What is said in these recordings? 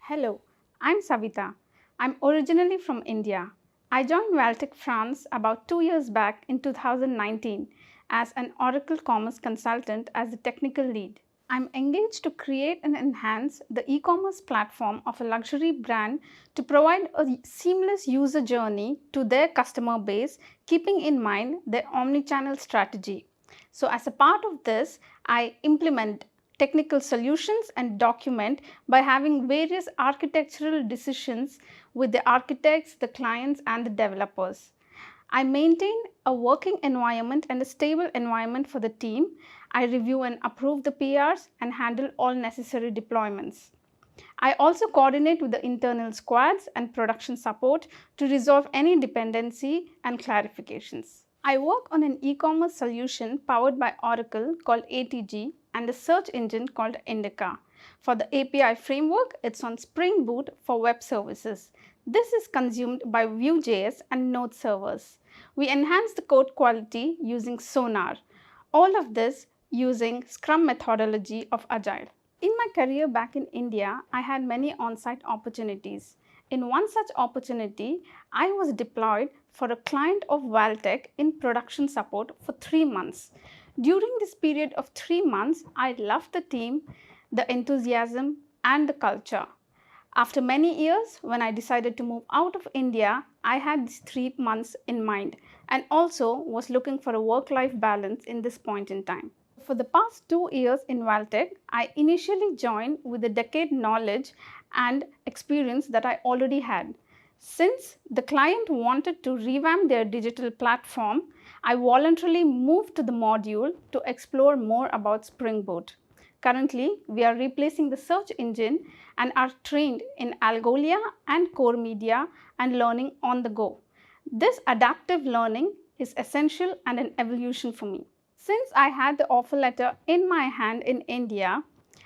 Hello, I'm Savita. I'm originally from India. I joined Valtech France about 2 years back in 2019 as an Oracle Commerce consultant as the technical lead. I'm engaged to create and enhance the e-commerce platform of a luxury brand to provide a seamless user journey to their customer base, keeping in mind their omnichannel strategy. So as a part of this, I implement technical solutions and document by having various architectural decisions with the architects, the clients and the developers. I maintain a working environment and a stable environment for the team. I review and approve the PRs and handle all necessary deployments. I also coordinate with the internal squads and production support to resolve any dependency and clarifications. I work on an e-commerce solution powered by Oracle called ATG and a search engine called Indica. For the API framework, it's on Spring Boot for web services. This is consumed by Vue.js and Node servers. We enhance the code quality using Sonar. All of this using Scrum methodology of Agile. In my career back in India, I had many on-site opportunities. In one such opportunity, I was deployed for a client of Valtech in production support for 3 months. During this period of 3 months, I loved the team, the enthusiasm, and the culture. After many years, when I decided to move out of India, I had these 3 months in mind and also was looking for a work-life balance in this point in time. For the past 2 years in Valtech, I initially joined with the decade knowledge and experience that I already had. Since the client wanted to revamp their digital platform, I voluntarily moved to the module to explore more about Spring Boot. Currently, we are replacing the search engine and are trained in Algolia and Core Media and learning on the go. This adaptive learning is essential and an evolution for me. Since I had the offer letter in my hand in India,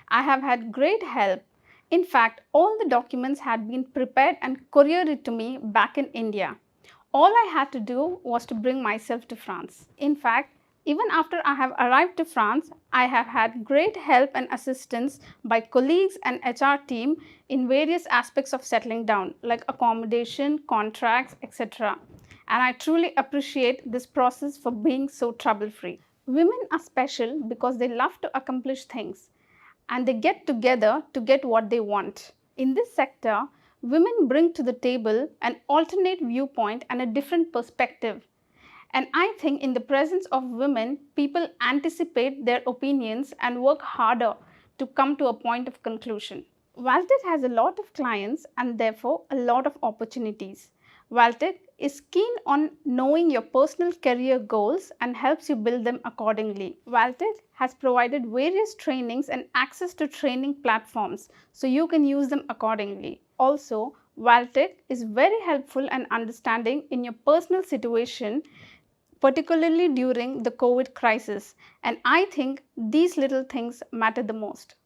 I have had great help. In fact, all the documents had been prepared and couriered to me back in India. All I had to do was to bring myself to France. In fact, even after I have arrived to France, I have had great help and assistance by colleagues and HR team in various aspects of settling down, like accommodation, contracts, etc. And I truly appreciate this process for being so trouble-free. Women are special because they love to accomplish things and they get together to get what they want. In this sector, women bring to the table an alternate viewpoint and a different perspective. And I think in the presence of women, people anticipate their opinions and work harder to come to a point of conclusion. Valtech has a lot of clients and therefore a lot of opportunities. Valtech is keen on knowing your personal career goals and helps you build them accordingly. Valtech has provided various trainings and access to training platforms so you can use them accordingly. Also, Valtech is very helpful and understanding in your personal situation, particularly during the COVID crisis, and I think these little things matter the most.